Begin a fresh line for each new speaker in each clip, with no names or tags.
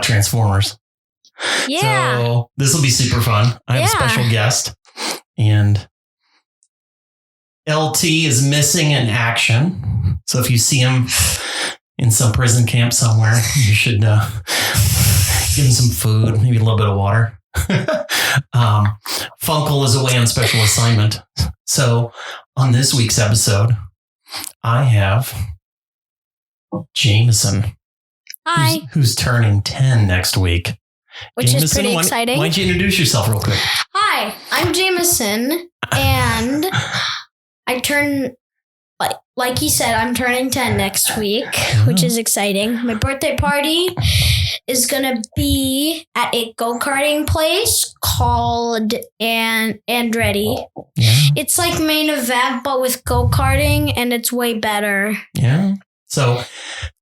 about Transformers.
Yeah.
So this will be super fun. I have a special guest, and LT is missing in action. So if you see him in some prison camp somewhere, you should give him some food, maybe a little bit of water. Funkle is away on special assignment. So on this week's episode, I have Jameson.
Hi.
Who's turning 10 next week.
Which
Jameson,
is pretty exciting.
Why don't you introduce yourself real quick?
Hi, I'm Jameson, and I turn, like he said, I'm turning 10 next week, which is exciting. My birthday party is going to be at a go-karting place called Andretti.
Yeah.
It's like Main Event, but with go-karting, and it's way better.
Yeah. So,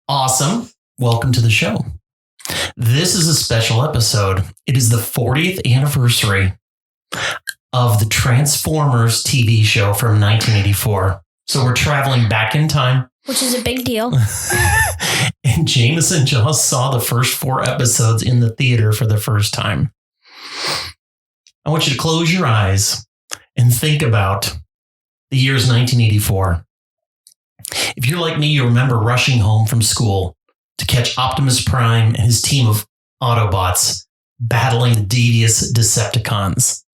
awesome. Welcome to the show. This is a special episode. It is the 40th anniversary of the Transformers TV show from 1984. So we're traveling back in time.
Which is a big deal.
And Jameson just saw the first 4 episodes in the theater for the first time. I want you to close your eyes and think about the year's 1984. If you're like me, you remember rushing home from school to catch Optimus Prime and his team of Autobots battling the devious Decepticons.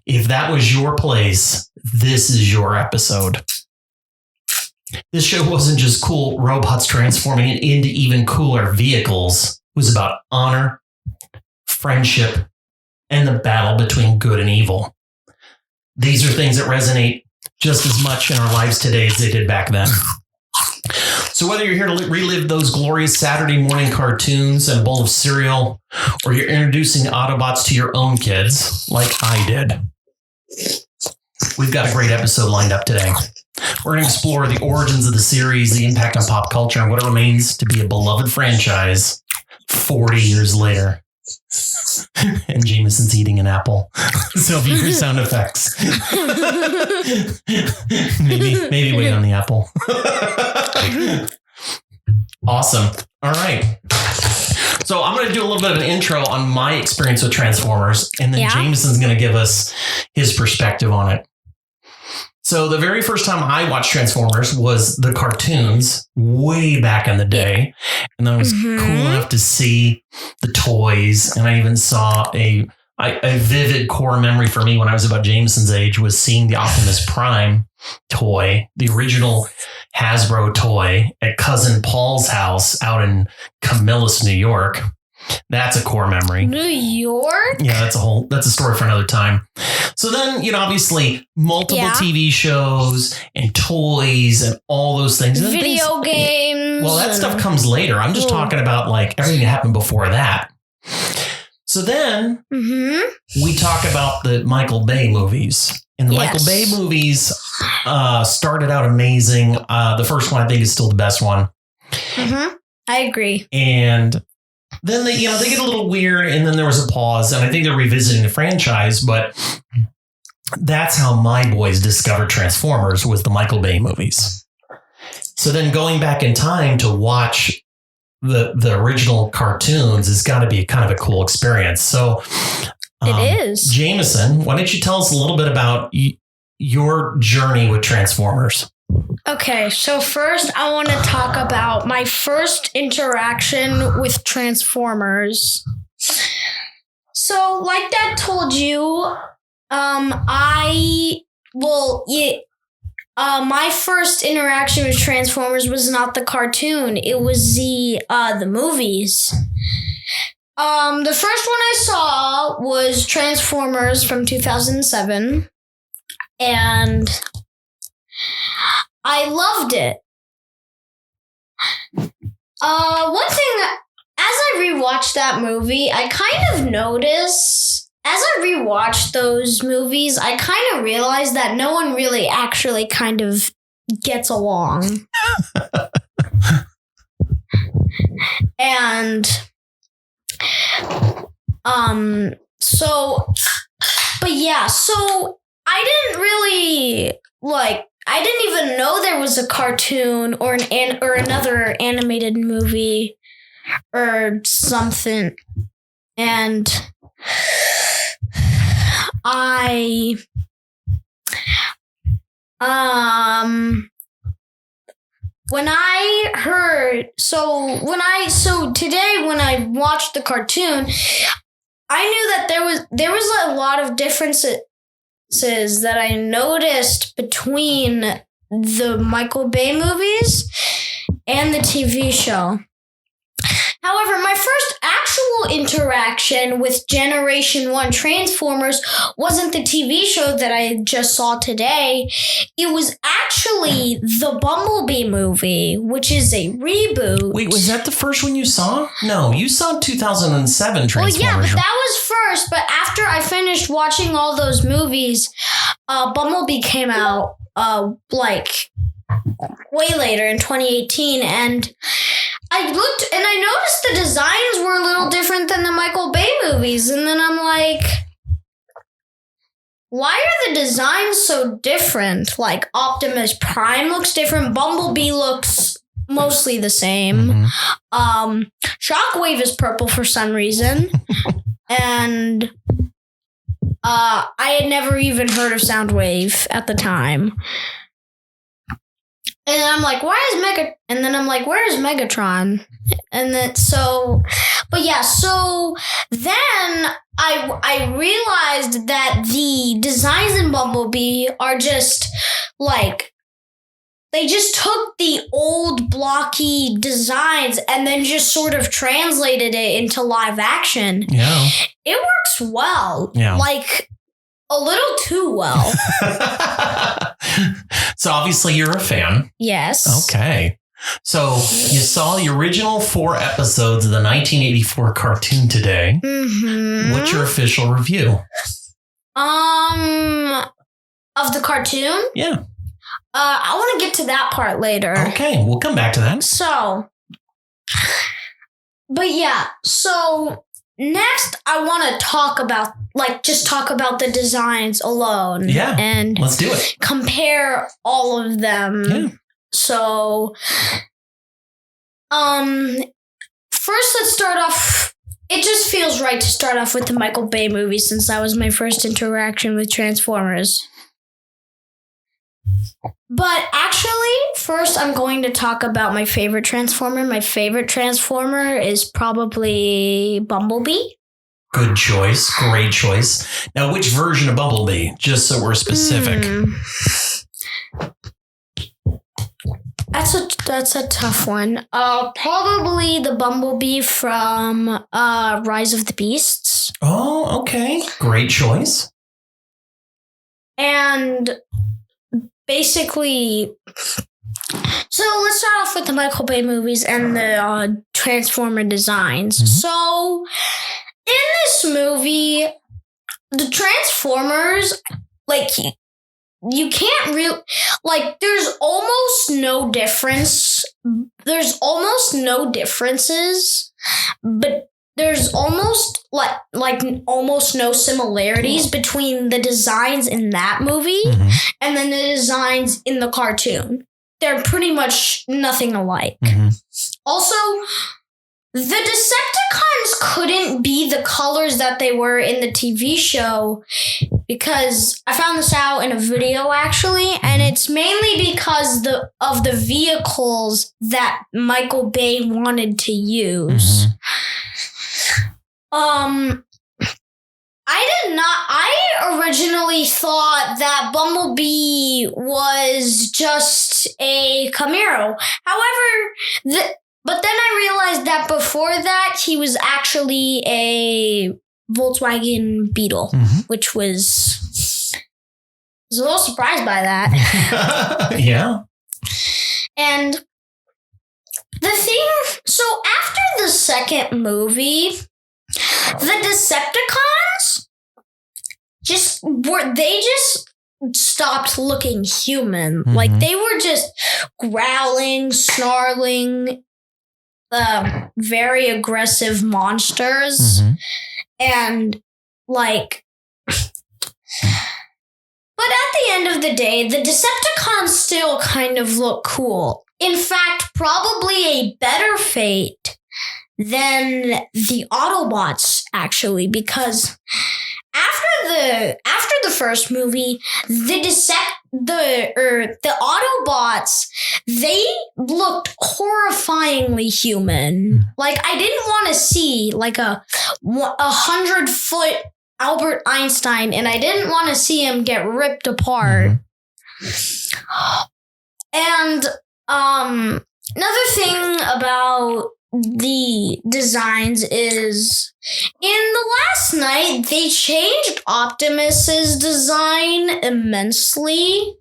If that was your place, this is your episode. This show wasn't just cool robots transforming into even cooler vehicles. It was about honor, friendship, and the battle between good and evil. These are things that resonate just as much in our lives today as they did back then. So whether you're here to relive those glorious Saturday morning cartoons and a bowl of cereal, or you're introducing Autobots to your own kids, like I did, we've got a great episode lined up today. We're going to explore the origins of the series, the impact on pop culture, and what it remains to be a beloved franchise 40 years later. And Jameson's eating an apple. So if you hear sound effects, maybe wait on the apple. Awesome. All right. So I'm going to do a little bit of an intro on my experience with Transformers, and then Jameson's going to give us his perspective on it. So the very first time I watched Transformers was the cartoons way back in the day. And then I was cool enough to see the toys. And I even saw a vivid core memory for me when I was about Jameson's age was seeing the Optimus Prime toy, the original Hasbro toy at Cousin Paul's house out in Camillus, New York. That's a core memory.
New York?
Yeah, that's a story for another time. So then, obviously multiple TV shows and toys and all those things. And
Video games.
Well, that stuff comes later. I'm just talking about like everything that happened before that. So then we talk about the Michael Bay movies. And the Michael Bay movies started out amazing. The first one, I think, is still the best one.
I agree.
And then they get a little weird, and then there was a pause, and I think they're revisiting the franchise, but that's how my boys discovered Transformers, was the Michael Bay movies. So then going back in time to watch the original cartoons has got to be kind of a cool experience. So
it is.
Jameson, why don't you tell us a little bit about your journey with Transformers?
Okay, so first I want to talk about my first interaction with Transformers. So, like Dad told you, my first interaction with Transformers was not the cartoon; it was the movies. The first one I saw was Transformers from 2007, and I loved it. One thing, as I rewatched that movie, I kind of noticed, as I rewatched those movies, I kind of realized that no one really actually kind of gets along. And, so I didn't really, I didn't even know there was a cartoon or another animated movie or something. And today when I watched the cartoon, I knew that there was a lot of differences that I noticed between the Michael Bay movies and the TV show. However, my first actual interaction with Generation 1 Transformers wasn't the TV show that I just saw today. It was actually the Bumblebee movie, which is a reboot.
Wait, was that the first one you saw? No, you saw 2007 Transformers.
Well, yeah, but that was first. But after I finished watching all those movies, Bumblebee came out way later in 2018, and I looked and I noticed the designs were a little different than the Michael Bay movies. And then I'm like, why are the designs so different? Like Optimus Prime looks different. Bumblebee looks mostly the same. Mm-hmm. Shockwave is purple for some reason. And I had never even heard of Soundwave at the time. And then I'm like, where is Megatron? And then so then I realized that the designs in Bumblebee are just like, they just took the old blocky designs and then just sort of translated it into live action.
Yeah.
It works well.
Yeah.
Like, a little too well.
So obviously you're a fan.
Yes.
Okay. So you saw the original 4 episodes of the 1984 cartoon today.
Mm-hmm.
What's your official review?
Of the cartoon?
Yeah.
I want to get to that part later.
Okay, we'll come back to that.
So next I want to talk about the designs alone.
Yeah.
And
let's do it.
Compare all of them.
Yeah.
So, first let's start off. It just feels right to start off with the Michael Bay movie since that was my first interaction with Transformers. But actually, first I'm going to talk about my favorite Transformer. My favorite Transformer is probably Bumblebee. Good
choice. Great choice. Now, which version of Bumblebee? Just so we're specific.
That's a tough one. Probably the Bumblebee from Rise of the Beasts.
Oh, okay. Great choice.
And basically, so let's start off with the Michael Bay movies and the Transformer designs. Mm-hmm. So, in this movie, the Transformers, you can't really, there's almost no difference. There's almost no differences, but there's almost almost no similarities between the designs in that movie and then the designs in the cartoon. They're pretty much nothing alike. Mm-hmm. Also, the Decepticons couldn't be the colors that they were in the TV show because I found this out in a video actually, and it's mainly because of the vehicles that Michael Bay wanted to use. Mm-hmm. I originally thought that Bumblebee was just a Camaro. However, but then I realized that before that, he was actually a Volkswagen Beetle, which I was a little surprised by that.
Yeah.
And the thing, so after the second movie, the Decepticons just stopped looking human. Mm-hmm. They were just growling, snarling, very aggressive monsters. Mm-hmm. And but at the end of the day, the Decepticons still kind of look cool. In fact, probably a better fate than the Autobots, actually, because after the first movie, the Autobots, they looked horrifyingly human. Like, I didn't want to see like a 100-foot Albert Einstein, and I didn't want to see him get ripped apart. And another thing about the designs is in the last night, they changed Optimus's design immensely.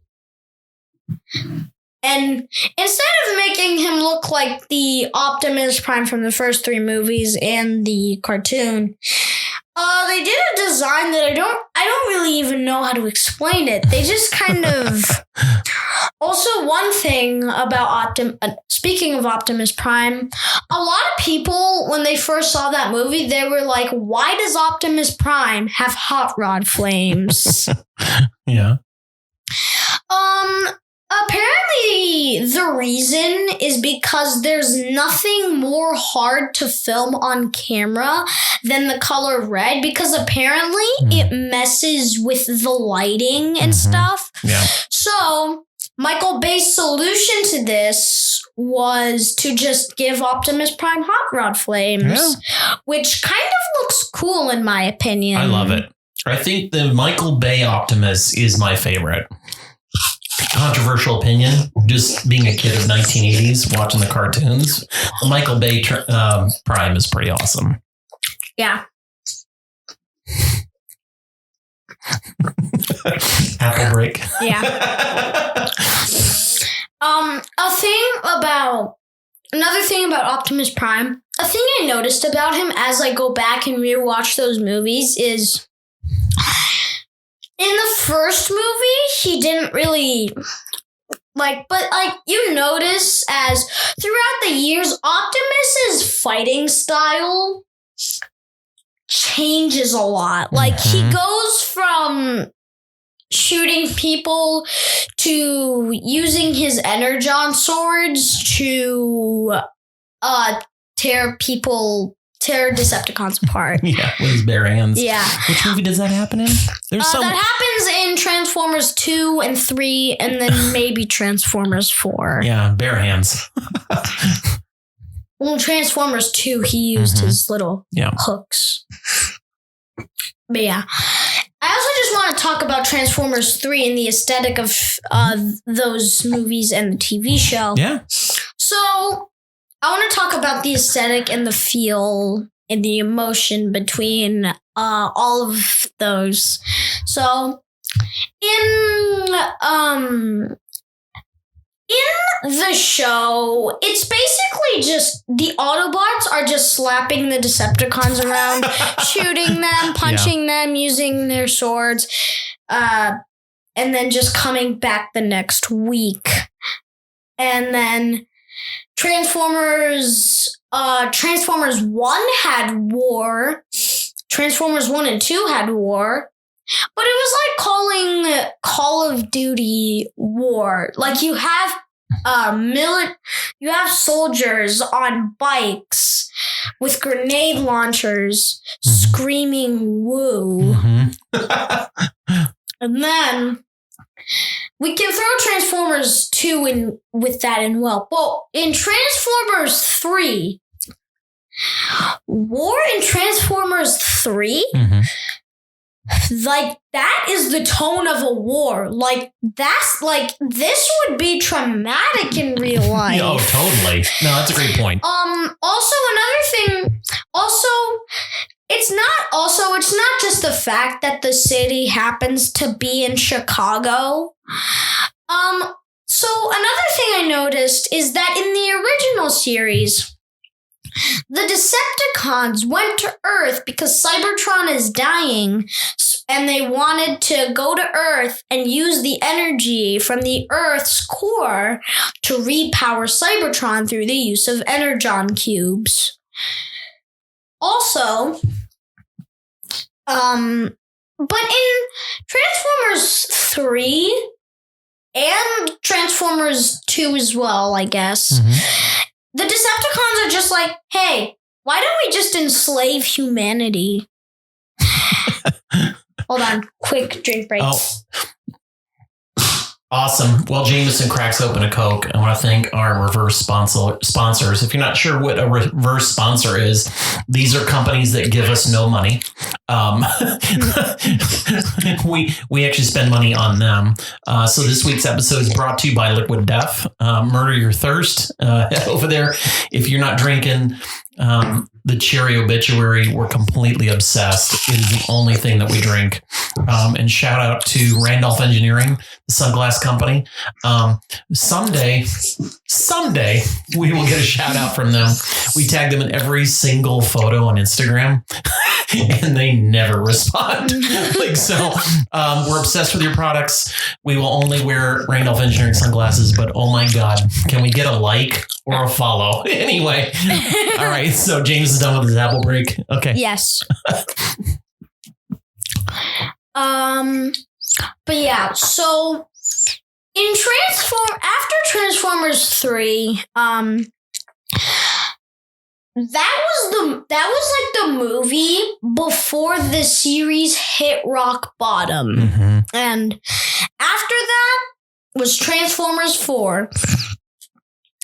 And instead of making him look like the Optimus Prime from the first 3 movies and the cartoon, they did a design that I don't really even know how to explain it. They just kind of... Also, one thing about speaking of Optimus Prime, a lot of people, when they first saw that movie, they were like, why does Optimus Prime have hot rod flames?
Yeah.
Apparently, the reason is because there's nothing more hard to film on camera than the color red, because apparently it messes with the lighting and stuff.
Yeah.
So, Michael Bay's solution to this was to just give Optimus Prime hot rod flames, which kind of looks cool in my opinion.
I love it. I think the Michael Bay Optimus is my favorite. Controversial opinion, just being a kid of 1980s watching the cartoons, the Michael Bay Prime is pretty awesome.
Yeah.
Apple break.
Yeah. Another thing about Optimus Prime, a thing I noticed about him as I go back and rewatch those movies is, in the first movie, he didn't really but you notice as throughout the years, Optimus's fighting style changes a lot. Like, he goes from shooting people to using his Energon swords to tear Decepticons apart.
Yeah, with his bare hands.
Yeah.
Which movie does that happen in?
That happens in Transformers 2 and 3, and then maybe Transformers 4.
Yeah, bare hands.
Well, in Transformers 2, he used his little hooks. But yeah. I also just want to talk about Transformers 3 and the aesthetic of those movies and the TV show.
Yeah.
So, I want to talk about the aesthetic and the feel and the emotion between all of those. So, in the show, it's basically just the Autobots are just slapping the Decepticons around, shooting them, punching them, using their swords, and then just coming back the next week. And then Transformers 1 had war. Transformers 1 and 2 had war. But it was like calling Call of Duty war. Like, you have soldiers on bikes with grenade launchers screaming woo. And then we can throw Transformers 2 in with that in well. But in Transformers 3, war in Transformers 3, like, that is the tone of a war. Like, that's like, this would be traumatic in real life.
Oh, totally. No, that's a great point.
Also, another thing, it's not just the fact that the city happens to be in Chicago. So another thing I noticed is that in the original series, the Decepticons went to Earth because Cybertron is dying, and they wanted to go to Earth and use the energy from the Earth's core to repower Cybertron through the use of Energon cubes. Also, but in Transformers 3 and Transformers 2 as well, I guess, the Decepticons are just like, hey, Why don't we just enslave humanity? Hold on. Quick drink break.
Oh. Awesome. Well, Jameson cracks open a Coke. I want to thank our reverse sponsors. If you're not sure what a reverse sponsor is, these are companies that give us no money. We actually spend money on them. So this week's episode is brought to you by Liquid Death. Murder your thirst. Over there, if you're not drinking the Cherry Obituary, we're completely obsessed. It is the only thing that we drink. And shout out to Randolph Engineering, the sunglass company. Someday we will get a shout out from them. We tag them in every single photo on Instagram and they never respond. We're obsessed with your products. We will only wear Randolph Engineering sunglasses, but oh my God, can we get a like or a follow? Anyway. All right. So James is done with his apple break. Okay.
Yes. But yeah, so after Transformers 3, that was like the movie before the series hit rock bottom.
Mm-hmm.
And after that was Transformers 4.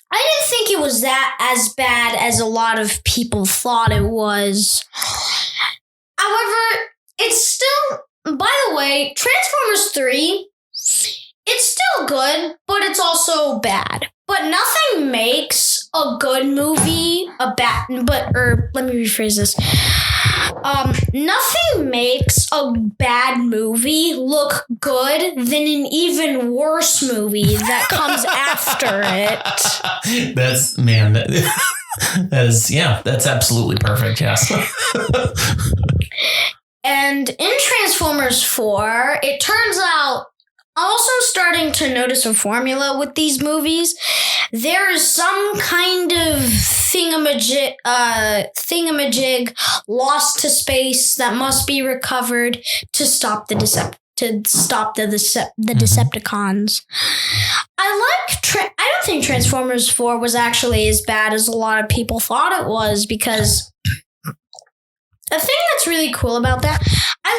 I didn't think it was that as bad as a lot of people thought it was. However, it's still, by the way, Transformers 3, it's still good, but it's also bad. But nothing makes a good movie let me rephrase this. Nothing makes a bad movie look good than an even worse movie that comes after it.
That's absolutely perfect. Yes.
And in Transformers 4, it turns out, I'm also starting to notice a formula with these movies. There is some kind of thingamajig lost to space that must be recovered to stop the Decepticons. I don't think Transformers 4 was actually as bad as a lot of people thought it was, because the thing that's really cool about that, I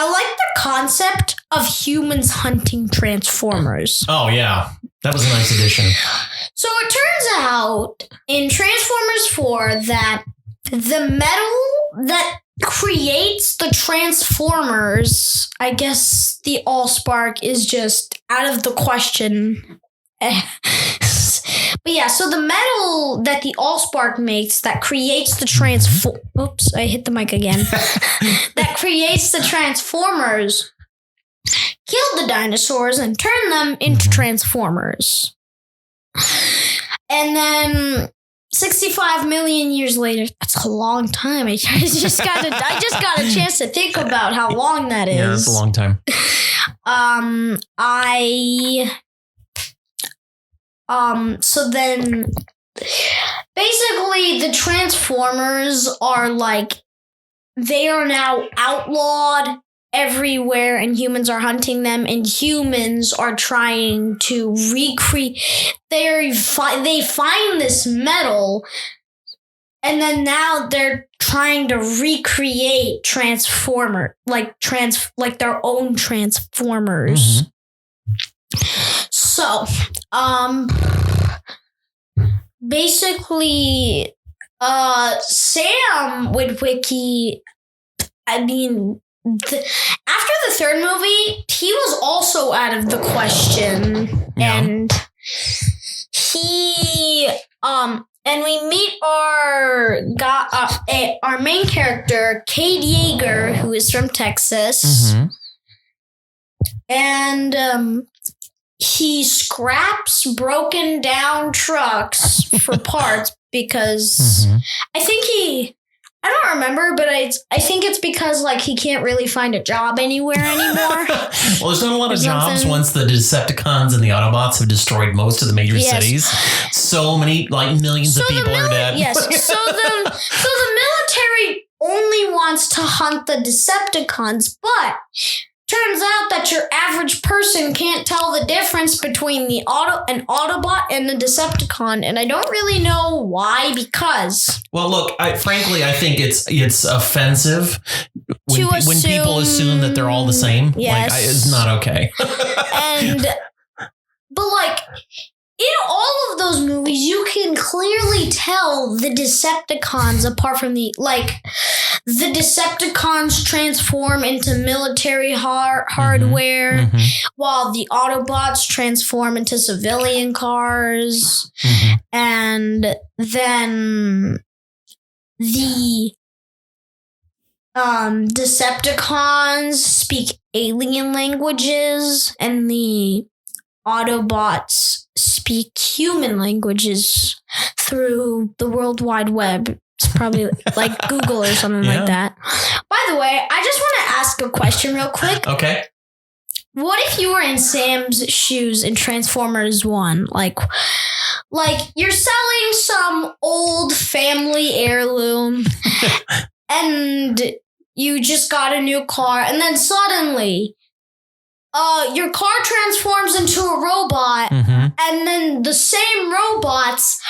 like the concept of humans hunting Transformers.
Oh yeah, that was a nice addition.
So it turns out in Transformers 4 that the metal that creates the Transformers, I guess the Allspark is just out of the question. But yeah, so the metal that the Allspark makes that creates the oops, I hit the mic again. That creates the Transformers killed the dinosaurs and turned them into Transformers. And then 65 million years later, that's a long time. I just got a chance to think about how long that is.
Yeah, that's a long time.
So then basically the Transformers are like, they are now outlawed everywhere and humans are hunting them, and humans are trying to recreate. They find this metal, and then now they're trying to recreate like their own Transformers. So, basically, Sam Witwicky, after the third movie, he was also out of the question. Yeah. And and we meet our main character, Cade Yeager, who is from Texas. And, he scraps broken down trucks for parts because I don't remember, but I think it's because like he can't really find a job anywhere anymore.
Well, there's not a lot of jobs once the Decepticons and the Autobots have destroyed most of the major cities. So many, like millions of people are dead.
Yes. So the military only wants to hunt the Decepticons, but turns out that your average person can't tell the difference between an Autobot and a Decepticon, and I don't really know why. Because
look, I think it's offensive when people assume that they're all the same.
Yes.
It's not okay.
But like, in all of those movies, you can clearly tell the Decepticons, apart from the Decepticons transform into military hardware, while the Autobots transform into civilian cars. And then the Decepticons speak alien languages, and the Autobots speak human languages through the World Wide Web. It's probably like Google or something like that. By the way, I just want to ask a question real quick.
Okay.
What if you were in Sam's shoes in Transformers 1? Like you're selling some old family heirloom and you just got a new car, and then suddenly your car transforms into a robot, and then the same robots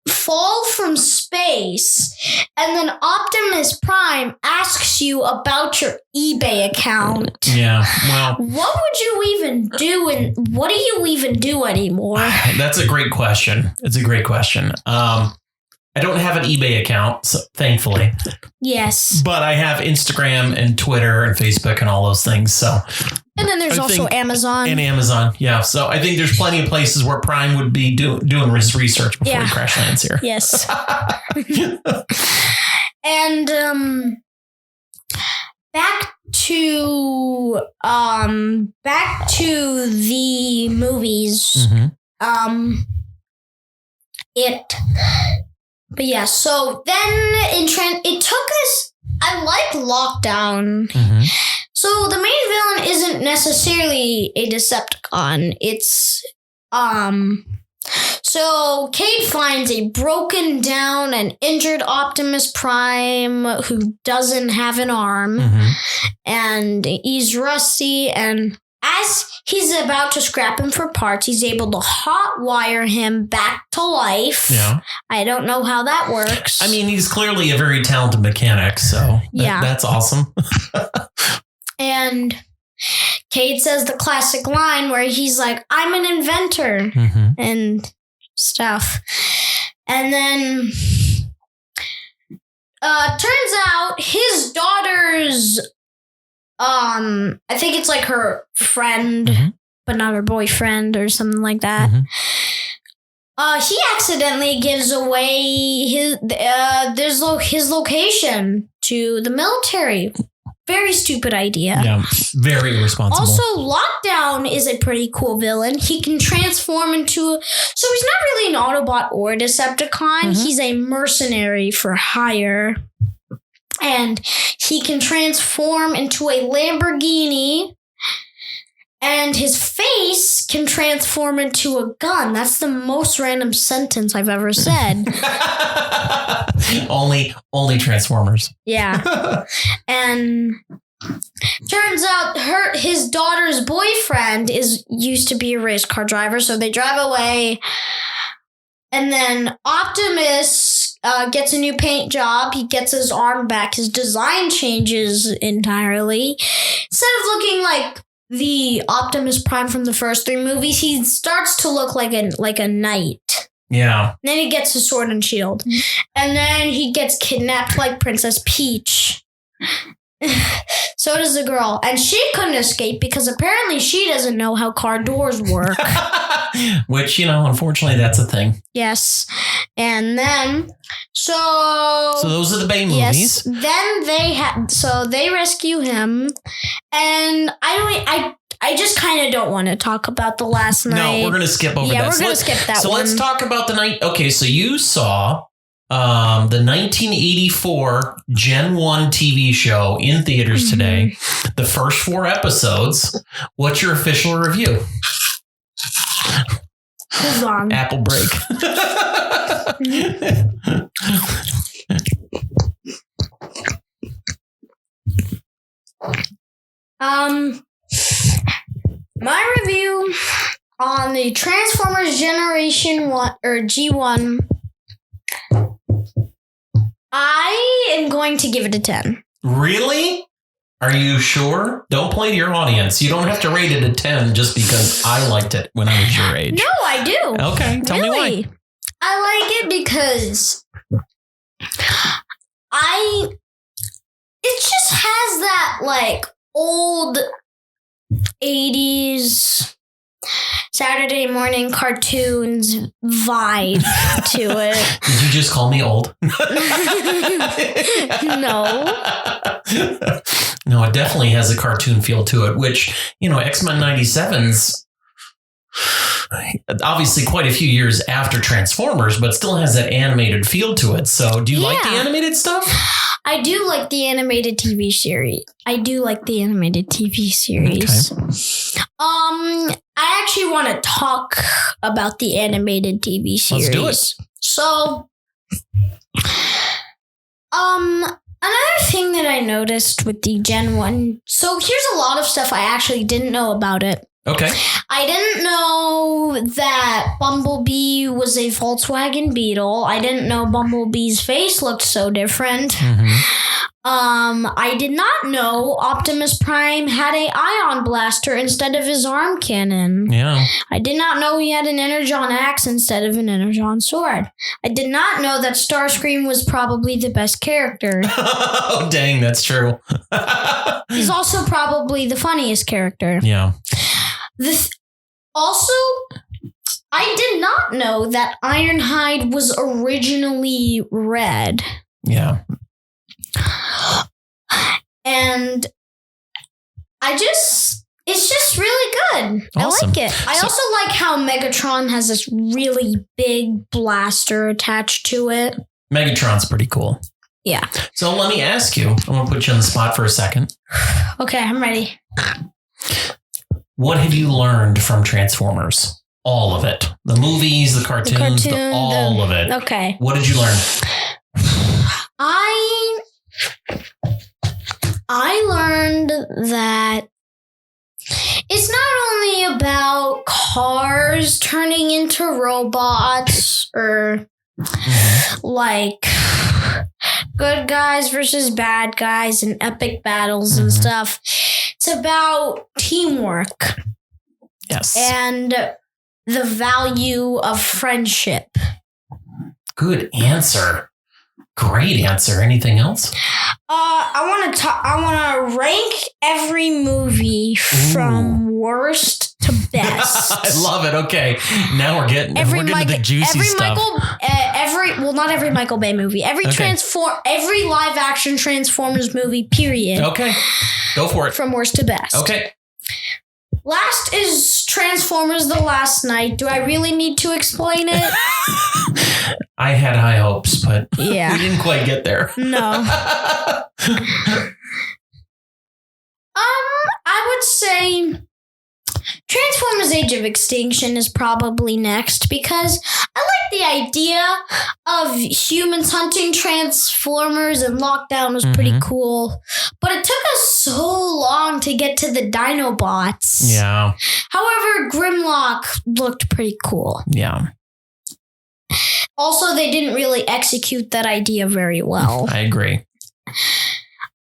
fall from space, and then Optimus Prime asks you about your eBay account. Yeah, well, what would you even do, and what do you even do anymore?
That's a great question. It's a great question. I don't have an eBay account, so, thankfully.
Yes.
But I have Instagram and Twitter and Facebook and all those things. So,
and then there's also Amazon.
And Amazon, yeah. So I think there's plenty of places where Prime would be doing research before he crash lands here.
Yes. And back to the movies. But yeah, so then it took us. I like Lockdown. So the main villain isn't necessarily a Decepticon. It's so Cade finds a broken down and injured Optimus Prime who doesn't have an arm, and he's rusty, and as he's about to scrap him for parts, he's able to hotwire him back to life. Yeah. I don't know how that works.
I mean, he's clearly a very talented mechanic, so that's awesome.
And Cade says the classic line where he's like, I'm an inventor and stuff. And then turns out his daughter's I think it's like her friend, but not her boyfriend or something like that. He accidentally gives away his location to the military. Very stupid idea.
Yeah, very irresponsible.
Also, Lockdown is a pretty cool villain. He can transform into so he's not really an Autobot or a Decepticon. He's a mercenary for hire. And he can transform into a Lamborghini, and his face can transform into a gun. That's the most random sentence I've ever said.
only Transformers.
Yeah. And turns out his daughter's boyfriend used to be a race car driver, so they drive away. And then Optimus gets a new paint job. He gets his arm back. His design changes entirely. Instead of looking like the Optimus Prime from the first 3 movies, he starts to look like a knight.
Yeah.
Then he gets his sword and shield. And then he gets kidnapped like Princess Peach. So does the girl. And she couldn't escape because apparently she doesn't know how car doors work.
Which, unfortunately, that's a thing.
Yes. And then, so
those are the Bay movies.
Yes. Then they rescue him. And I just kind of don't want to talk about the last night.
No, we're going to skip over that.
Yeah, we're going to skip that one.
So let's talk about the night. Okay, so you saw the 1984 Gen 1 TV show in theaters today. The first 4 episodes. What's your official review?
Hold on.
Apple break.
My review on the Transformers Generation 1 or G1, I am going to give it a 10.
Really? Are you sure? Don't play to your audience. You don't have to rate it a 10 just because I liked it when I was your age.
No, I do.
Okay, tell me why.
I like it because it just has that like old 80s Saturday morning cartoons vibe to it.
Did you just call me old?
No.
No, it definitely has a cartoon feel to it, which, X-Men 97's obviously quite a few years after Transformers, but still has that animated feel to it. So do you like the animated stuff?
I do like the animated TV series. Okay. I actually want to talk about the animated TV series.
Let's do it.
So, another thing that I noticed with the Gen 1, so here's a lot of stuff I actually didn't know about it.
Okay.
I didn't know that Bumblebee was a Volkswagen Beetle. I didn't know Bumblebee's face looked so different.
Mm-hmm.
I did not know Optimus Prime had a ion blaster instead of his arm cannon.
Yeah.
I did not know he had an Energon axe instead of an Energon sword. I did not know that Starscream was probably the best character.
Oh, dang, that's true.
He's also probably the funniest character.
Yeah.
Also, I did not know that Ironhide was originally red.
Yeah.
And it's just really good.
Awesome.
I like it. I also like how Megatron has this really big blaster attached to it.
Megatron's pretty cool.
Yeah.
So let me ask you, I'm going to put you on the spot for a second.
Okay, I'm ready.
What have you learned from Transformers? All of it. The movies, the cartoons, all of it.
Okay.
What did you learn?
I learned that it's not only about cars turning into robots or like good guys versus bad guys and epic battles and stuff. It's about teamwork.
Yes.
And the value of friendship.
Good answer. Great answer. Anything else?
I want to rank every movie from worst to best.
I love it. Okay, now we're getting to the juicy stuff.
Not every Michael Bay movie. Every live action Transformers movie. Period.
Okay, go for it.
From worst to best.
Okay.
Last is Transformers: The Last Night. Do I really need to explain it?
I had high hopes, but
yeah.
We didn't quite get there.
No. I would say Transformers Age of Extinction is probably next because I like the idea of humans hunting Transformers, and Lockdown was pretty cool. But it took us so long to get to the Dinobots.
Yeah.
However, Grimlock looked pretty cool.
Yeah.
Also, they didn't really execute that idea very well.
I agree.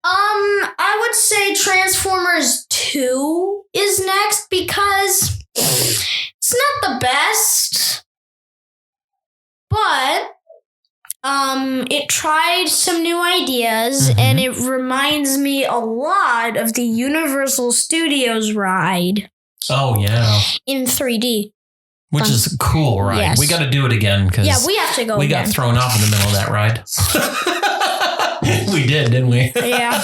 I would say Transformers 2 is next because it's not the best, but it tried some new ideas and it reminds me a lot of the Universal Studios ride.
Oh, yeah.
In 3D.
Which is a cool ride.
Yes.
We got to do it again because
we have to go.
We got thrown off in the middle of that ride. We did, didn't we?
Yeah.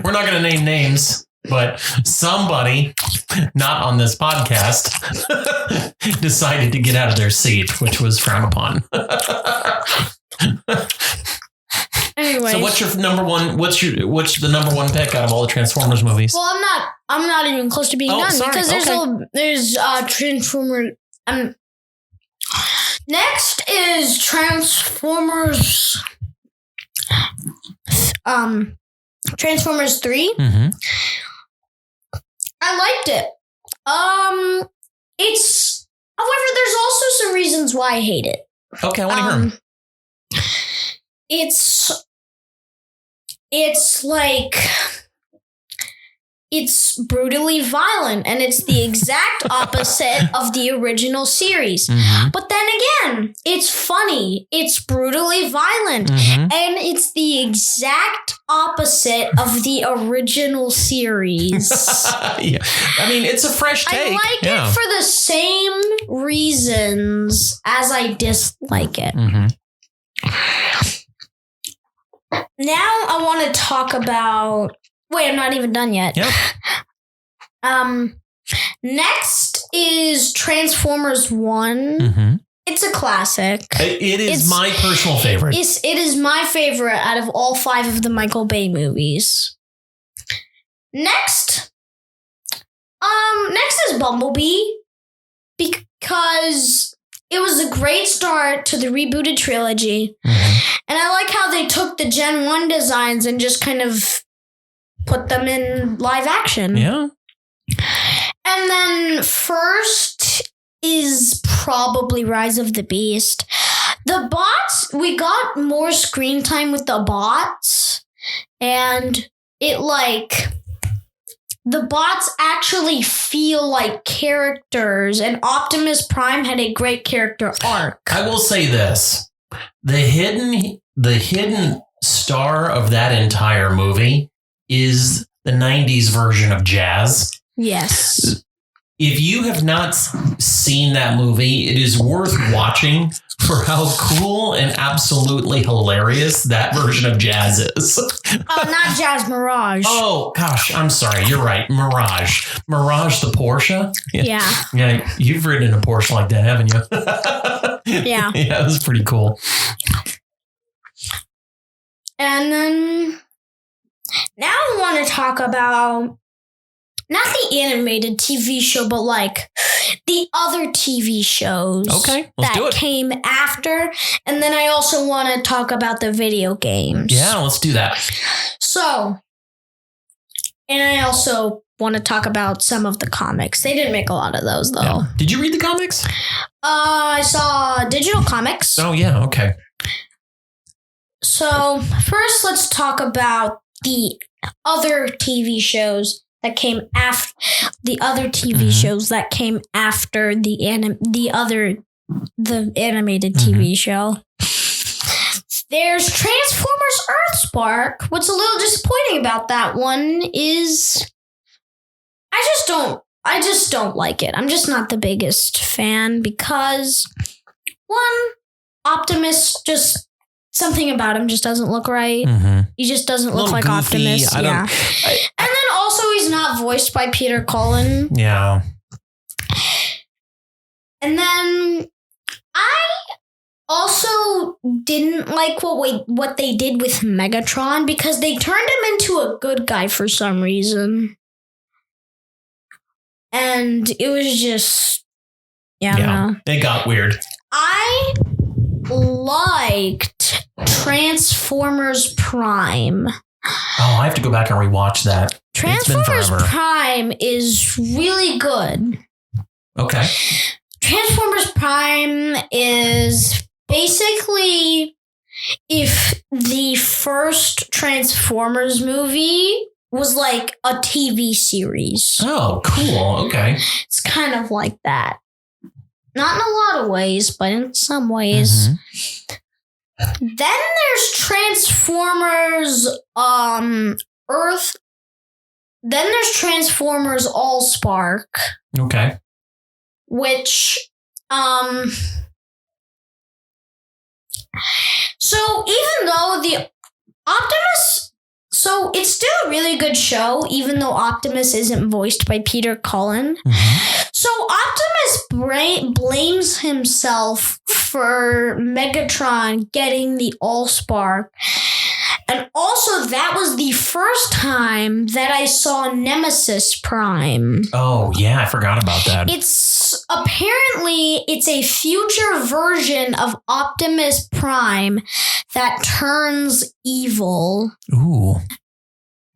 We're not going to name names, but somebody, not on this podcast, decided to get out of their seat, which was frowned upon.
Anyway,
so what's your number one? What's the number one pick out of all the Transformers movies?
Well, I'm not even close to being done because there's Transformers. Next is Transformers. Transformers 3.
Mm-hmm.
I liked it. It's, however, there's also some reasons why I hate it.
Okay, I want to hear them.
It's like, it's brutally violent, and it's the exact opposite of the original series.
Mm-hmm.
But then again, it's funny, it's brutally violent,
Mm-hmm.
and it's the exact opposite of the original series.
Yeah. I mean, it's a fresh take.
I like it for the same reasons as I dislike it.
Mm-hmm.
Now I want to talk about... Wait, I'm not even done yet.
Yep.
Next is Transformers 1.
Mm-hmm.
It's a classic.
It is my personal favorite.
It is my favorite out of all 5 of the Michael Bay movies. Next is Bumblebee, because it was a great start to the rebooted trilogy.
Mm-hmm.
And I like how they took the Gen 1 designs and just kind of put them in live action.
Yeah.
And then first is probably Rise of the Beast. The bots, we got more screen time with the bots, and the bots actually feel like characters, and Optimus Prime had a great character arc.
I will say this. The hidden star of that entire movie is the 90s version of Jazz.
Yes.
If you have not seen that movie, it is worth watching for how cool and absolutely hilarious that version of Jazz is.
Oh, not Jazz, Mirage.
Oh, gosh, I'm sorry. You're right. Mirage. Mirage the Porsche?
Yeah.
Yeah, you've ridden in a Porsche like that, haven't you?
Yeah.
Yeah, it was pretty cool.
And then now I want to talk about not the animated TV show, but like the other TV shows
let's do it.
Came after. And then I also want to talk about the video games.
Yeah, let's do that.
So, and I also want to talk about some of the comics. They didn't make a lot of those, though.
Yeah. Did you read the comics?
I saw digital comics.
Oh, yeah. Okay.
So, first, let's talk about the other TV shows that came after the animated TV show. There's Transformers Earthspark. What's a little disappointing about that one is I just don't like it. I'm just not the biggest fan because one, Optimus just something about him just doesn't look right.
Mm-hmm.
He just doesn't look like
goofy.
Optimus. And then also he's not voiced by Peter Cullen.
Yeah.
And then I also didn't like what they did with Megatron because they turned him into a good guy for some reason. And it was just, I don't know.
It got weird.
I liked Transformers Prime.
Oh, I have to go back and rewatch that.
Transformers Prime is really good.
Okay.
Transformers Prime is basically if the first Transformers movie was like a TV series.
Oh, cool. Okay.
It's kind of like that. Not in a lot of ways, but in some ways. Mm-hmm. Then there's Transformers Earth. Then there's Transformers Allspark.
Okay.
Which so even though the Optimus, so it's still a really good show, even though Optimus isn't voiced by Peter Cullen. Mm-hmm. So Optimus blames himself for Megatron getting the Allspark. And also, that was the first time that I saw Nemesis Prime.
Oh, yeah, I forgot about that.
It's a future version of Optimus Prime that turns evil.
Ooh.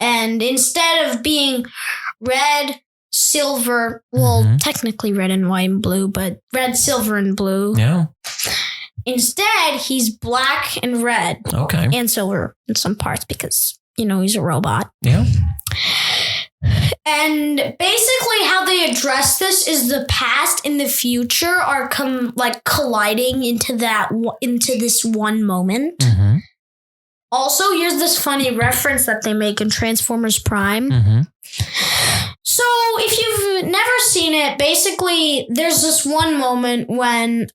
And instead of being red, silver. Well, technically red and white and blue, but red, silver, and blue.
Yeah.
Instead, he's black and red.
Okay.
And silver in some parts because, he's a robot.
Yeah.
And basically how they address this is the past and the future are colliding into this one moment.
Mm-hmm.
Also, here's this funny reference that they make in Transformers Prime.
Mm-hmm.
So if you've never seen it, basically there's this one moment when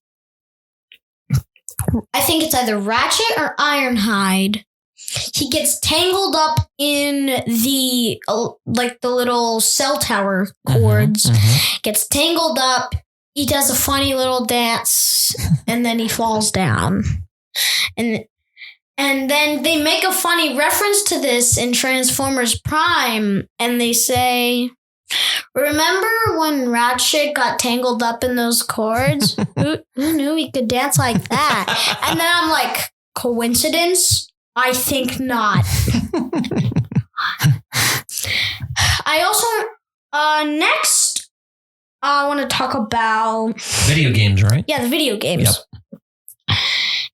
I think it's either Ratchet or Ironhide. He gets tangled up in the little cell tower cords. Gets tangled up. He does a funny little dance, and then he falls down. And then they make a funny reference to this in Transformers Prime, and they say, "Remember when Ratchet got tangled up in those cords? Who knew he could dance like that?" And then I'm like, coincidence? I think not. I also, next, I want to talk about
video games, right?
Yeah, the video games.
Yep.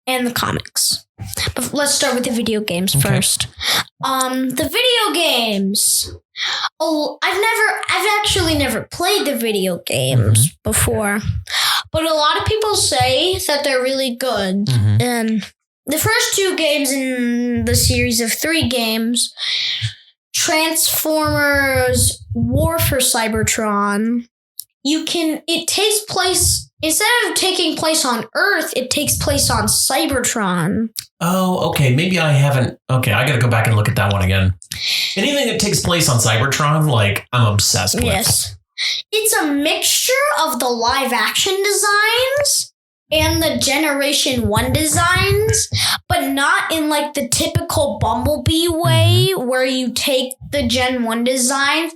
And the comics. But let's start with the video games first. The video games. Oh, I've actually never played the video games before. But a lot of people say that they're really good. And the first 2 games in the series of 3 games, Transformers War for Cybertron, it takes place, instead of taking place on Earth, it takes place on Cybertron.
Oh, okay. Maybe I haven't. Okay, I got to go back and look at that one again. Anything that takes place on Cybertron, I'm obsessed with.
Yes. It's a mixture of the live action designs and the Generation 1 designs, but not in the typical Bumblebee way where you take the Gen 1 designs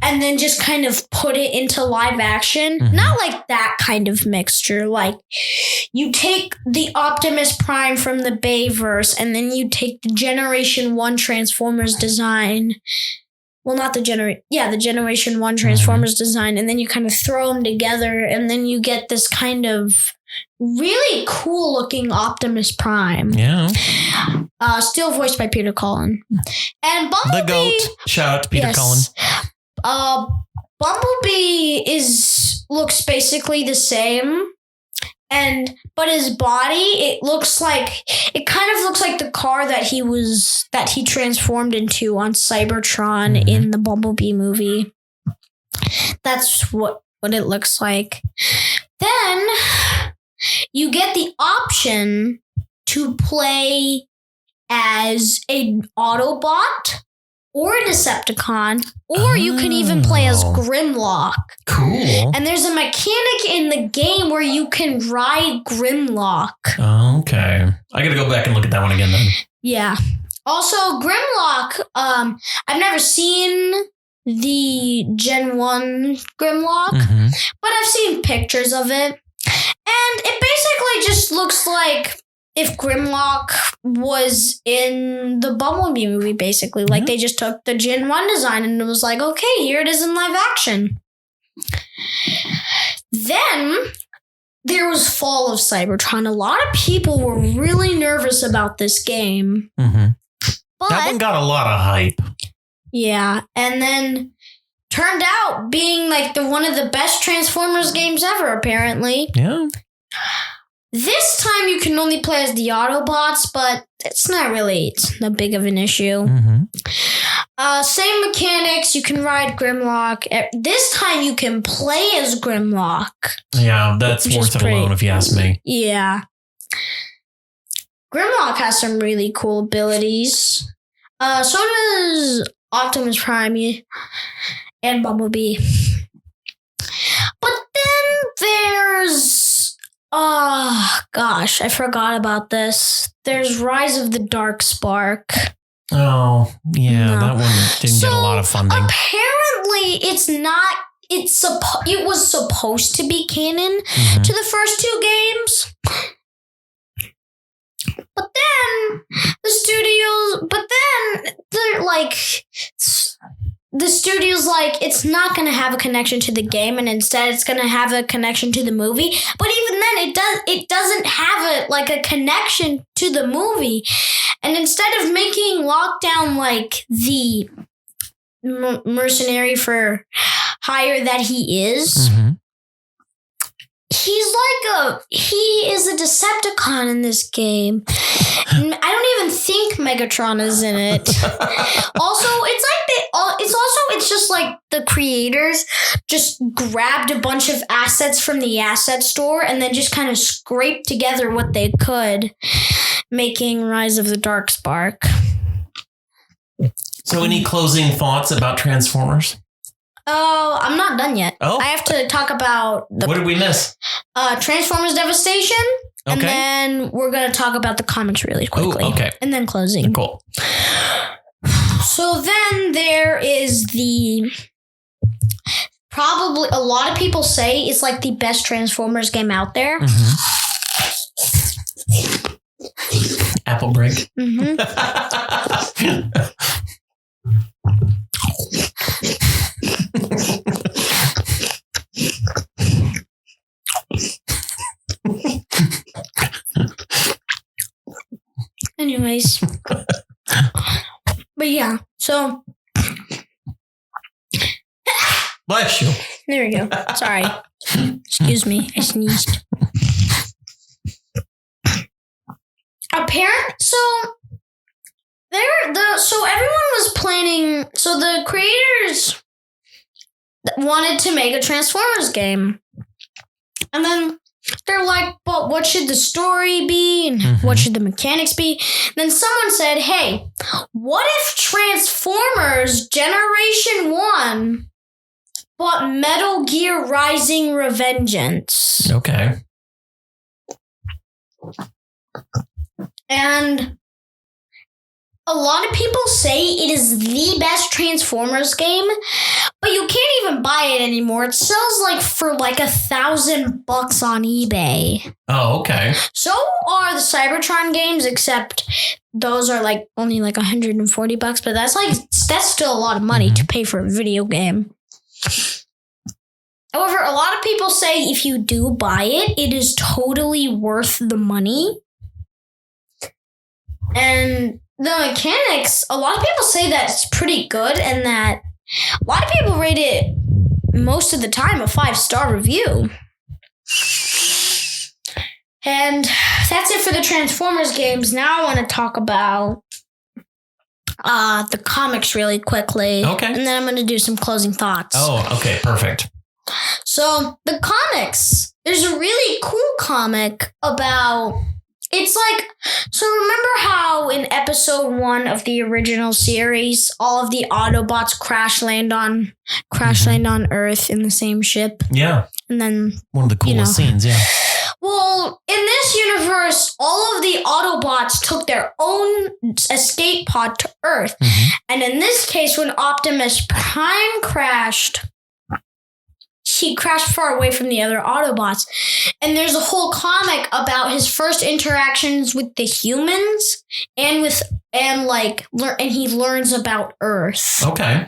and then just kind of put it into live action. Not like that kind of mixture. You take the Optimus Prime from the Bayverse and then you take the Generation 1 Transformers design. Well, not the Generation 1 Transformers design, and then you kind of throw them together, and then you get this kind of really cool looking Optimus Prime.
Yeah.
Still voiced by Peter Cullen. And Bumblebee.
The GOAT. Shout out to Peter Cullen.
Bumblebee looks basically the same. But his body, it kind of looks like the car that he transformed into on Cybertron in the Bumblebee movie. That's what it looks like. Then you get the option to play as an Autobot or a Decepticon, or you can even play as Grimlock.
Cool.
And there's a mechanic in the game where you can ride Grimlock.
Okay. I gotta go back and look at that one again then.
Yeah. Also, Grimlock, I've never seen the Gen 1 Grimlock, but I've seen pictures of it. And it basically just looks like if Grimlock was in the Bumblebee movie, basically. They just took the Gen 1 design and it was like, okay, here it is in live action. Then there was Fall of Cybertron. A lot of people were really nervous about this game. But
that one got a lot of hype.
Yeah, and then turned out being one of the best Transformers games ever, apparently.
Yeah.
This time you can only play as the Autobots, but it's not that big of an issue. Same mechanics, you can ride Grimlock. This time you can play as Grimlock.
Yeah, that's worth it alone if you ask me.
Yeah. Grimlock has some really cool abilities. So does Optimus Prime and Bumblebee. But then there's... Oh, gosh, I forgot about this. There's Rise of the Dark Spark.
Oh, yeah, that one didn't get a lot of funding.
Apparently, it's not... It was supposed to be canon to the first 2 games. But then they're the studio's like, it's not going to have a connection to the game, and instead it's going to have a connection to the movie. But even then, it doesn't have a connection to the movie. And instead of making Lockdown like the mercenary for hire that he is, he is a Decepticon in this game. I don't even think Megatron is in it. Also, it's just like the creators just grabbed a bunch of assets from the asset store and then just kind of scraped together what they could, making Rise of the Dark Spark.
So any closing thoughts about Transformers?
Oh, I'm not done yet.
Oh.
I have to talk about
what did we miss?
Transformers Devastation. Okay. And then we're going to talk about the comics really quickly.
Ooh, okay.
And then closing.
Cool.
So then there is probably a lot of people say it's like the best Transformers game out there.
Apple break.
Anyways. But yeah, so.
Bless you.
There we go. Sorry. Excuse me. I sneezed. So everyone was planning. So the creators wanted to make a Transformers game, and then they're like, "But what should the story be? And what should the mechanics be?" And then someone said, "Hey, what if Transformers Generation 1 but Metal Gear Rising Revengeance?"
Okay.
And a lot of people say it is the best Transformers game, but you can't even buy it anymore. It sells for $1,000 on eBay.
Oh, okay.
So are the Cybertron games, except those are only $140, but that's still a lot of money to pay for a video game. However, a lot of people say if you do buy it, it is totally worth the money. And the mechanics, a lot of people say that it's pretty good, and that a lot of people rate it most of the time a 5-star review. And that's it for the Transformers games. Now I want to talk about the comics really quickly.
Okay.
And then I'm going to do some closing thoughts.
Oh, okay, perfect.
So the comics, there's a really cool comic about... So remember how in episode 1 of the original series, all of the Autobots crash land on Earth in the same ship?
Yeah.
And then
one of the coolest scenes, yeah.
Well, in this universe, all of the Autobots took their own escape pod to Earth. And in this case, when Optimus Prime crashed, he crashed far away from the other Autobots. And there's a whole comic about his first interactions with the humans and he learns about Earth.
Okay.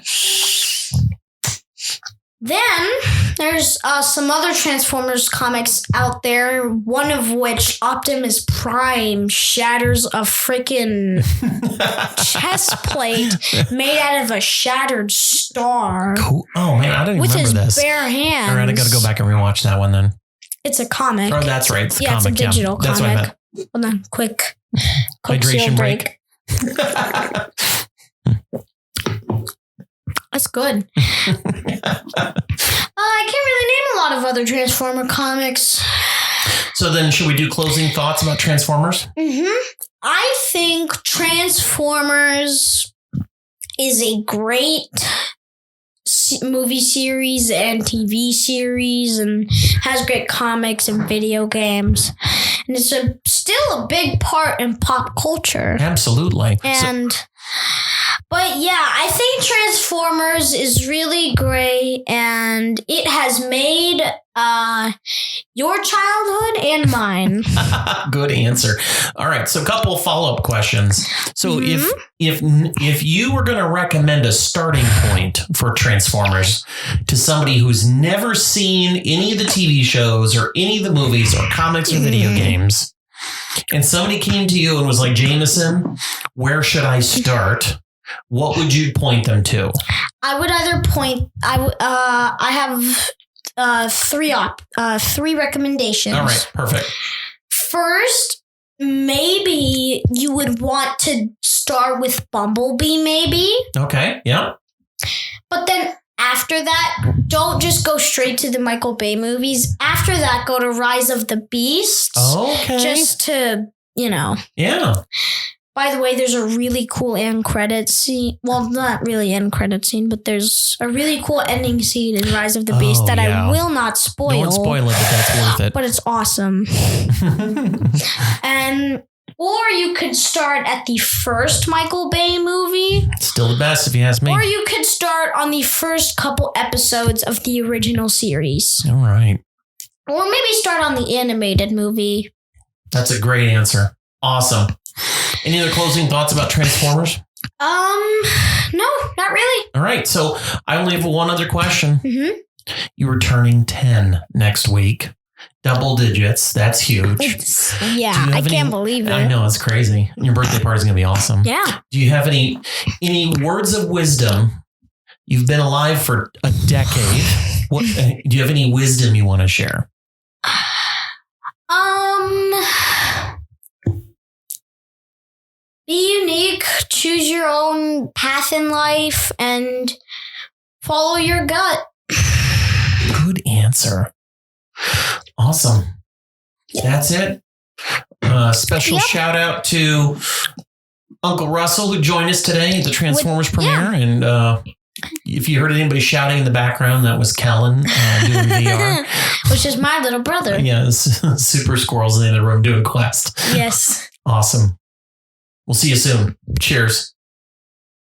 Then there's some other Transformers comics out there, one of which Optimus Prime shatters a freaking chest plate made out of a shattered star.
Cool. Oh man, I didn't
with
remember
his
this.
bare hands.
All right, I got to go back and rewatch that one then.
It's a comic.
Oh, that's right. It's a comic.
It's a digital comic.
That's what I meant.
Hold on, quick
Hydration break.
That's good. I can't really name a lot of other Transformer comics.
So then should we do closing thoughts about Transformers?
I think Transformers is a great movie series and TV series and has great comics and video games. And it's still a big part in pop culture.
Absolutely.
And But yeah, I think Transformers is really great, and it has made your childhood and mine.
Good answer. All right, so a couple of follow-up questions. So if you were going to recommend a starting point for Transformers to somebody who's never seen any of the TV shows or any of the movies or comics or video games, and somebody came to you and was like, Jameson, where should I start? What would you point them to?
I would either point. I have three recommendations.
All right, perfect.
First, maybe you would want to start with Bumblebee, maybe.
Okay, yeah.
But then after that, don't just go straight to the Michael Bay movies. After that, go to Rise of the Beast.
Okay.
Just to,
Yeah.
By the way, there's a really cool end credit scene. Well, not really end credit scene, but there's a really cool ending scene in Rise of the Beast that I will not spoil.
Don't spoil it, but that's worth it.
But it's awesome. Or you could start at the first Michael Bay movie.
Still the best, if you ask me.
Or you could start on the first couple episodes of the original series.
All right.
Or maybe start on the animated movie.
That's a great answer. Awesome. Any other closing thoughts about Transformers?
No, not really.
All right. So I only have one other question.
Mm-hmm.
You are turning 10 next week. Double digits. That's huge.
I can't believe it.
I know, it's crazy. Your birthday party is going to be awesome.
Yeah.
Do you have any words of wisdom? You've been alive for a decade. What do you have any wisdom you want to share?
Be unique, choose your own path in life, and follow your gut.
Good answer. Awesome. That's it. Special shout out to Uncle Russell, who joined us today at the Transformers premiere. And if you heard anybody shouting in the background, that was Kellen doing VR.
Which is my little brother.
Yeah, Super Squirrel's in the room doing Quest.
Yes.
Awesome. We'll see you soon. Cheers.